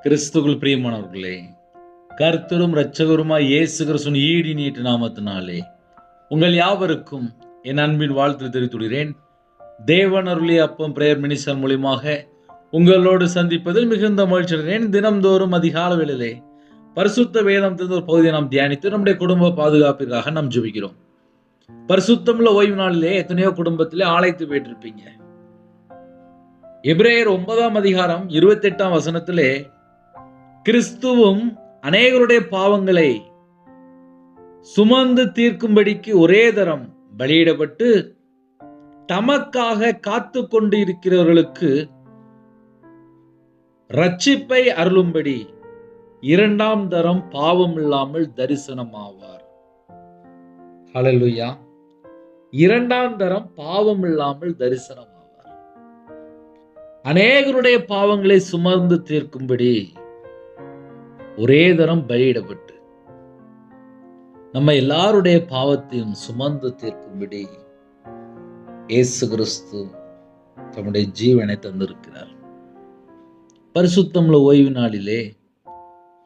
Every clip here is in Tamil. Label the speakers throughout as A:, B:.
A: கிறிஸ்துவுக்குள் பிரியமானவர்களே, கர்த்தரும் இரட்சகருமாய் இயேசு கிறிஸ்துவின் ஈடு நீட்டு நாமத்தினாலே உங்கள் யாவருக்கும் என் அன்பின் வாழ்த்து தெரிவித்துள்ளேன். தேவன் அருளிய அப்பம் பிரேயர் மினிஸ்டர் மூலியமாக உங்களோடு சந்திப்பதில் மிகுந்த மகிழ்ச்சி அடைகிறேன். தினம்தோறும் அதிகால வேளையிலே பரிசுத்த வேதம் தெரிந்த ஒரு பகுதியை நாம் தியானித்து நம்முடைய குடும்ப பாதுகாப்பிற்காக நாம் ஜெபிக்கிறோம். பரிசுத்தமுள்ள ஓய்வு நாளிலே எத்தனையோ குடும்பத்திலே ஆலயத்து போயிட்டிருப்பீங்க. எபிரேயர் 9ஆம் அதிகாரம் 28ஆம் வசனத்திலே கிறிஸ்துவும் அநேகருடைய பாவங்களை சுமந்து தீர்க்கும்படிக்கு ஒரே தரம் பலியிடப்பட்டு தமக்காக காத்து கொண்டு இருக்கிறவர்களுக்கு ரட்சிப்பை அருளும்படி இரண்டாம் தரம் பாவம் இல்லாமல் தரிசனமாவார். ஹல்லேலூயா. இரண்டாம் தரம் பாவம் இல்லாமல் தரிசனமாவார். அநேகருடைய பாவங்களை சுமந்து தீர்க்கும்படி ஒரே தரம் பலியிடப்பட்டு நம்ம எல்லாருடைய பாவத்தையும் சுமந்து தீர்க்கும்படி இயேசு கிறிஸ்து தம்முடைய ஜீவனை தந்திருக்கிறார். பரிசுத்தமுள்ள ஓய்வு நாளிலே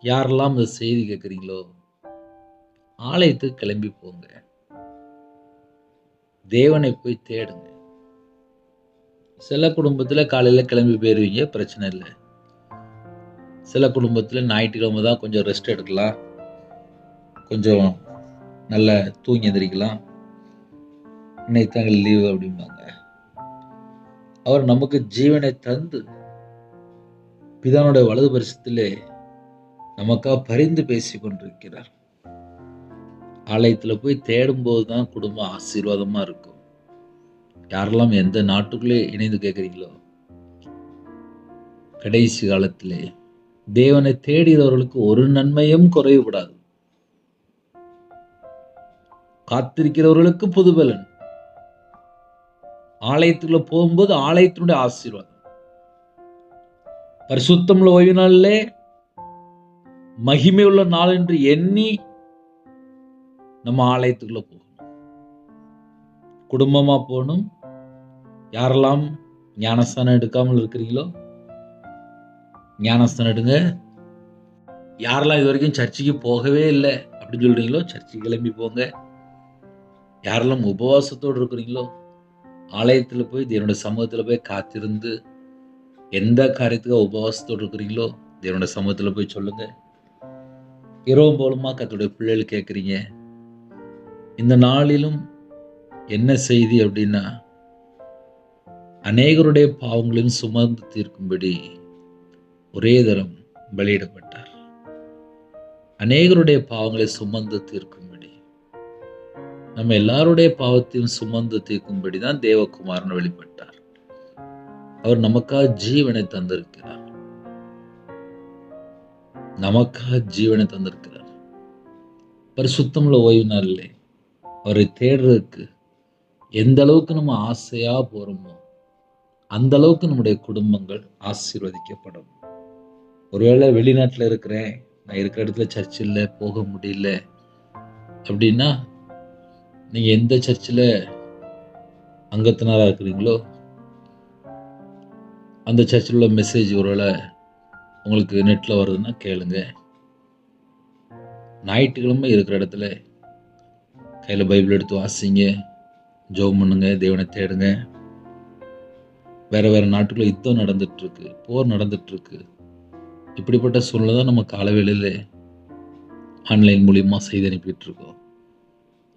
A: யாரெல்லாம் இந்த செய்தி கேட்குறீங்களோ ஆலயத்துக்கு கிளம்பி போங்க. தேவனை போய் தேடுங்க. சில குடும்பத்தில் காலையில் கிளம்பி போயிருவீங்க, பிரச்சனை இல்லை. சில குடும்பத்தில் ஞாயிற்றுக்கிழமை தான் கொஞ்சம் ரெஸ்ட் எடுக்கலாம், கொஞ்சம் நல்லா தூங்கி எந்திரிக்கலாம், இன்னைக்கு தாங்க லீவு அப்படிம்பாங்க. அவர் நமக்கு ஜீவனை தந்து பிதானுடைய வலது பரிசத்திலே நமக்காக பரிந்து பேசி கொண்டிருக்கிறார். ஆலயத்தில் போய் தேடும்போது தான் குடும்பம் ஆசீர்வாதமா இருக்கும். யாரெல்லாம் எந்த நாட்டுக்குள்ளே இணைந்து கேட்குறீங்களோ, கடைசி காலத்திலே தேவனை தேடுகிறவர்களுக்கு ஒரு நன்மையும் குறைவுபடாது. காத்திருக்கிறவர்களுக்கு புதுபலன். ஆலயத்துக்குள்ள போகும்போது ஆலயத்தினுடைய ஆசீர்வாதம். பரிசுத்தமுள்ள ஓய்வு நாளிலே மகிமை உள்ள நாள் என்று எண்ணி நம்ம ஆலயத்துக்குள்ள போகணும். குடும்பமா போகணும். யாரெல்லாம் ஞானஸ்தானம் எடுக்காமல் இருக்கிறீங்களோ ஞானஸ்தானம் எடுங்க. யாரெல்லாம் இது வரைக்கும் சர்ச்சுக்கு போகவே இல்லை அப்படின்னு சொல்றீங்களோ சர்ச்சுக்கு கிளம்பி போங்க. யாரெல்லாம் உபவாசத்தோடு இருக்கிறீங்களோ ஆலயத்தில் போய் தேவனுடைய சமூகத்தில் போய் காத்திருந்து எந்த காரியத்துக்காக உபவாசத்தோடு இருக்கிறீங்களோ தேவனுடைய சமூகத்தில் போய் சொல்லுங்க. இரவு போலுமா கர்த்தருடைய பிள்ளைகள் கேட்குறீங்க, இந்த நாளிலும் என்ன செய்தி அப்படின்னா, அநேகருடைய பாவங்களையும் சுமந்து தீர்க்கும்படி ஒரே தரம் பலியிடப்பட்டார். அநேகருடைய பாவங்களை சுமந்து தீர்க்கும்படி, நம்ம எல்லாருடைய பாவத்தையும் சுமந்து தீர்க்கும்படி தான் தேவகுமாரன் வெளிப்பட்டார். அவர் நமக்காக ஜீவனை தந்திருக்கிறார். நமக்காக ஜீவனை தந்திருக்கிறார். பரிசுத்தமுள்ள ஓய்வு நாளிலே அவரை தேடுறதுக்கு எந்த அளவுக்கு நம்ம ஆசையா போறோமோ அந்த அளவுக்கு நம்முடைய குடும்பங்கள் ஆசீர்வதிக்கப்படும். ஒருவேளை வெளிநாட்டில் இருக்கிறேன், நான் இருக்கிற இடத்துல சர்ச் இல்லை, போக முடியல அப்படின்னா, நீங்க எந்த சர்ச்சில் அங்கத்தினராக இருக்கிறீங்களோ அந்த சர்ச்சில் உள்ள மெசேஜ் ஒருவேளை உங்களுக்கு நெட்டில் வருதுன்னா கேளுங்க. ஞாயிற்றுக்கிழமை இருக்கிற இடத்துல கையில் பைபிள் எடுத்து வாசிங்க, ஜெபம் பண்ணுங்க, தேவனை தேடுங்க. வேற வேற நாட்டுக்குள்ள யுத்தம் நடந்துட்டு இருக்கு, போர் நடந்துட்டு இருக்கு. இப்படிப்பட்ட சூழ்நிலை தான் நம்ம காலவேளையில ஆன்லைன் மூலியமா செய்தி அனுப்பிட்டு இருக்கோம்.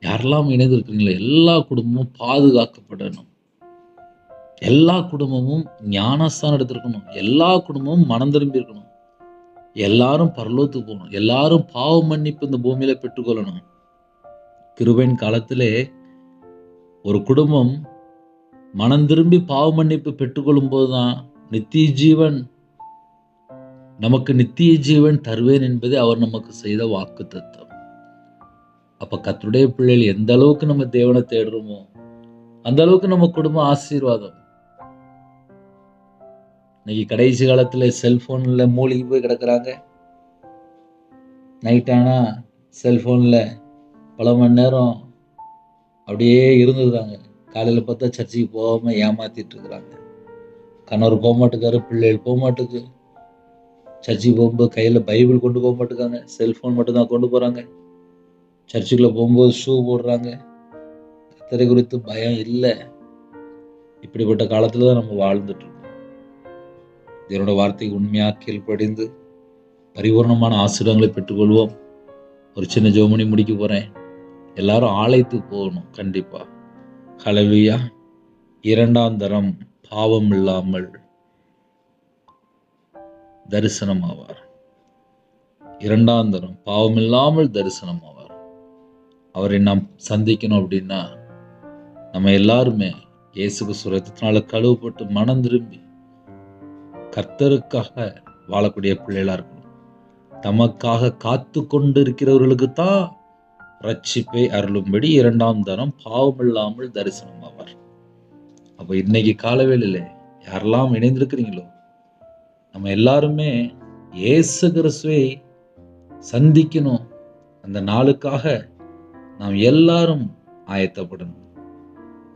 A: யாரெல்லாம் இணைந்து இருக்கிறீங்களோ எல்லா குடும்பமும் பாதுகாக்கப்படணும். எல்லா குடும்பமும் ஞானஸ்தானம் எடுத்திருக்கணும். எல்லா குடும்பமும் மனம் திரும்பி இருக்கணும். எல்லாரும் பரலோகத்துக்கு போகணும். எல்லாரும் பாவ மன்னிப்பு இந்த பூமியில பெற்றுக்கொள்ளணும். கிருபையின் காலத்திலே ஒரு குடும்பம் மனம் திரும்பி பாவ மன்னிப்பு பெற்றுக்கொள்ளும் போதுதான் நித்திய ஜீவன், நமக்கு நித்திய ஜீவன் தருவேன் என்பதே அவர் நமக்கு செய்த வாக்கு தத்தம். அப்ப கர்த்தருடைய பிள்ளைகள் எந்த அளவுக்கு நம்ம தேவனை தேடுறோமோ அந்த அளவுக்கு நம்ம குடும்பம் ஆசீர்வாதம். இன்னைக்கு கடைசி காலத்துல செல்போன்ல மூழ்கி போய் கிடக்குறாங்க. நைட் ஆனா செல்போன்ல பல மணி நேரம் அப்படியே இருந்துருக்காங்க. காலையில பார்த்தா சர்ச்சுக்கு போகாம ஏமாத்திட்டு இருக்கிறாங்க. கணவர் போக மாட்டுக்காரு, பிள்ளைகள் போக மாட்டுக்கு, சர்ச்சுக்கு போகும்போது கையில் பைபிள் கொண்டு போக மாட்டேங்காங்க, செல்ஃபோன் மட்டும்தான் கொண்டு போகிறாங்க. சர்ச்சுக்குள்ளே போகும்போது ஷூ போடுறாங்க. கர்த்தரை குறித்து பயம் இல்லை. இப்படிப்பட்ட காலத்தில் தான் நம்ம வாழ்ந்துட்டு இருக்கோம். இதனோட வார்த்தைக்கு உண்மையாக கீழ்ப்படிந்து பரிபூர்ணமான ஆசீர்வாதங்களை பெற்றுக்கொள்வோம். ஒரு சின்ன ஜெபம் முடிக்க போகிறேன். எல்லாரும் ஆலயத்துக்கு போகணும் கண்டிப்பாக. ஹல்லேலூயா. 2ஆம் தரம் பாவம் இல்லாமல் தரிசனமாவார். 2ஆம் தரம் பாவம் இல்லாமல் தரிசனமாவார். அவரை நாம் சந்திக்கணும் அப்படின்னா நம்ம எல்லாருமே இயேசு கிறிஸ்து ரத்தத்தினால கழுவப்பட்டு மனம் திரும்பி கர்த்தருக்காக வாழக்கூடிய பிள்ளைகளா இருக்கணும். தமக்காக காத்து கொண்டு இருக்கிறவர்களுக்கு தான் ரட்சிப்பை அருளும்படி 2ஆம் தரம் பாவம் இல்லாமல் தரிசனமாவார். அப்போ இன்னைக்கு காலவேளையில யாரெல்லாம் இணைந்திருக்கிறீங்களோ நம்ம எல்லாருமே இயேசு கிறிஸ்துவை சந்திக்கணும். அந்த நாளுக்காக நாம் எல்லாரும் ஆயத்தப்படணும்.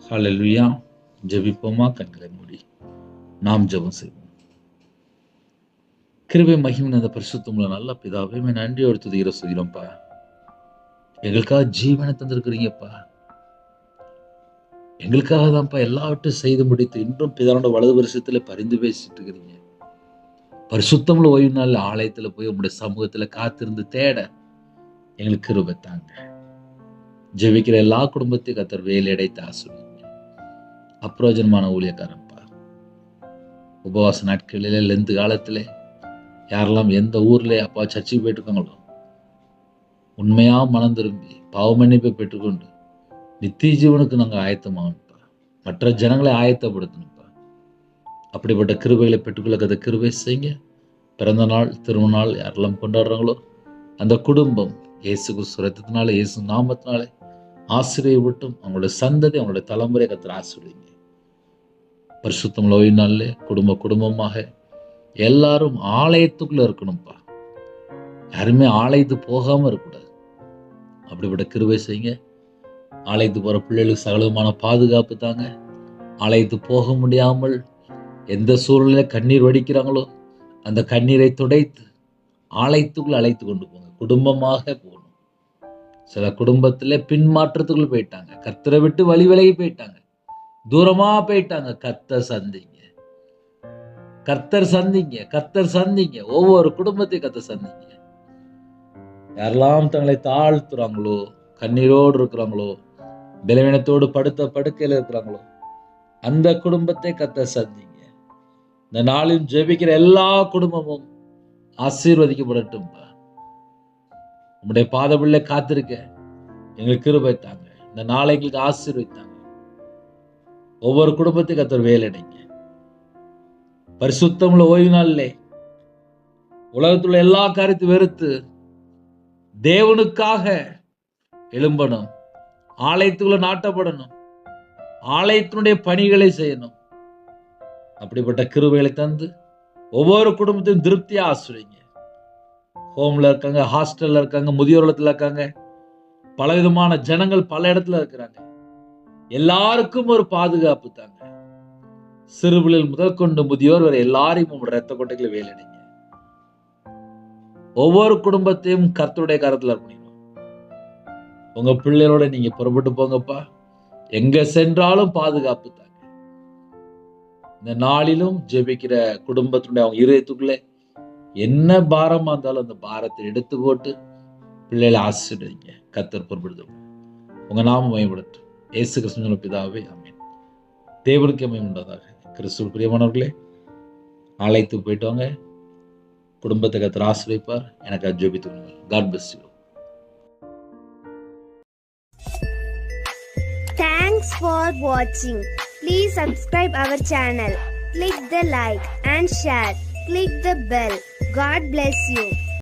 A: ஹல்லேலூயா. ஜெபிப்போமா? கண்களை மூடி நாம் ஜெபம் செய்வோம். கிருபை மகிமை அந்த பரிசுத்தமுள்ள நல்ல பிதாவே, நன்றியோடு துதிக்கிற சொல்கிறோம்ப்பா. எங்களுக்காக ஜீவனை தந்திருக்கிறீங்கப்பா. எங்களுக்காக தான்ப்பா எல்லாவற்றையும் செய்து முடித்து இன்றும் பிதாவோட வலது வருஷத்துல பரிந்து பேசிட்டு இருக்கிறீங்க. பரிசுத்தமுள்ள ஓய்வு நாள் ஆலயத்துல போய் உங்களுடைய சமூகத்துல காத்திருந்து தேட எங்களுக்கு கிருபை தாங்க. ஜெபிக்கிற எல்லா குடும்பத்தையும் கர்த்தர் வேலை அடைத்து ஆசீர்வதிங்க. அப்பிரயோஜனமான ஊழியக்காரன்ப்பா, உபவாச நாட்களிலே லெந்து காலத்திலே யாரெல்லாம் எந்த ஊர்ல அப்பா சர்ச்சுக்கு போயிட்டு இருக்காங்களோ உண்மையா மனம் திரும்பி பாவ மன்னிப்பை பெற்றுக்கொண்டு நித்திய ஜீவனுக்கு நாங்கள் ஆயத்தமாகணும்ப்பா. மற்ற ஜனங்களை ஆயத்தப்படுத்தணும்ப்பா. அப்படிப்பட்ட கிருபைகளை பெற்றுக்கொள்ள கதை கிருபை செய்யுங்க. பிறந்த நாள் திருமண நாள் யாரெல்லாம் கொண்டாடுறாங்களோ அந்த குடும்பம் இயேசு கிறிஸ்து ரத்தத்தினால இயேசு நாமத்தினாலே ஆசீர்வதிக்கட்டும். அவங்களுடைய சந்ததி அவங்களுடைய தலைமுறை கர்த்தர் ஆசீர்வதிங்க. பரிசுத்தமுள்ள ஓய்வு நாளிலே குடும்பமாக எல்லாரும் ஆலயத்துக்குள்ள இருக்கணும்ப்பா. யாருமே ஆலயத்துக்கு போகாம இருக்கக்கூடாது. அப்படிப்பட்ட கிருபை செய்யுங்க. ஆலயத்துக்கு போற பிள்ளைகளுக்கு சகலமான பாதுகாப்பு தாங்க. ஆலயத்துக்கு போக முடியாமல் எந்த சூழ்நிலையில கண்ணீர் வடிக்கிறாங்களோ அந்த கண்ணீரை துடைத்து ஆலயத்துக்குள்ள அழைத்து கொண்டு போங்க. குடும்பமாக போகணும். சில குடும்பத்திலே பின்மாற்றத்துக்குள்ள போயிட்டாங்க. கர்த்தரை விட்டு வழி விலகி போயிட்டாங்க. தூரமா போயிட்டாங்க. கர்த்தர் சந்திங்க. ஒவ்வொரு குடும்பத்தையும் கர்த்தர் சந்திங்க. யாரெல்லாம் தங்களை தாழ்த்துறாங்களோ, கண்ணீரோடு இருக்கிறாங்களோ, பலவீனத்தோடு படுக்கையில இருக்கிறாங்களோ அந்த குடும்பத்தை கர்த்தர் சந்திங்க. இந்த நாளில் ஜெபிக்கிற எல்லா குடும்பமும் ஆசீர்வதிக்கப்படட்டும். உங்களுடைய பாதபிள்ளை காத்திருக்க எங்களுக்கு கிருபை தாங்க. இந்த நாளை எங்களுக்கு ஆசீர்வதித்தாங்க. ஒவ்வொரு குடும்பத்தையும் கர்த்தர் வேலையடைங்க. பரிசுத்தமுள்ள ஓய்வு நாளிலே உலகத்துள்ள எல்லா காரியத்தையும் வெறுத்து தேவனுக்காக எழும்பணும். ஆலயத்துக்குள்ள நாட்டப்படணும். ஆலயத்தினுடைய பணிகளை செய்யணும். அப்படிப்பட்ட கிருபைகளை தந்து ஒவ்வொரு குடும்பத்தையும் திருப்தியா ஆசீர்வதிங்க. ஹோம்ல இருக்காங்க, ஹாஸ்டல்ல இருக்காங்க, முதியோர் இல்லத்துல இருக்காங்க, பலவிதமான ஜனங்கள் பல இடத்துல இருக்கிறாங்க. எல்லாருக்கும் ஒரு பாதுகாப்பு தாங்க. சிறுபிள்ளைகள் முதல் கொண்டு முதியோர் வரை எல்லாரையும் உங்களோட ரத்த கொட்டைகளை வேலையடைங்க. ஒவ்வொரு குடும்பத்தையும் கர்த்தருடைய கரத்துல இருப்பீங்க. உங்க பிள்ளைகளோட நீங்க புறப்பட்டு போங்கப்பா. எங்க சென்றாலும் பாதுகாப்பு தாங்க. இந்த நாளிலும் ஜெபிக்கிற குடும்பத்தினுடைய அவங்க இதயத்துக்குள்ளே என்ன பாரமா இருந்தாலும் அந்த பாரத்தை எடுத்து போட்டு பிள்ளைகளை ஆசீர்வதிங்க. கர்த்தர் பொறுப்படுத்தும். உங்க நாமம் மகிமைப்படட்டும். இயேசு கிறிஸ்துவின் பிதாவே, ஆமென். தேவனுக்கு மகிமை உண்டாதாக. கிறிஸ்துவுக்கு பிரியமானவர்களே, ஆலயத்துக்கு போயிட்டு வாங்க. குடும்பத்தை கர்த்தர் ஆசீர்வதிப்பார். எனக்கு ஜெபித்துக்கொள்ளுங்கள். God bless you.
B: Thanks for watching. Please subscribe our channel. Click the like and share. Click the bell. God bless you.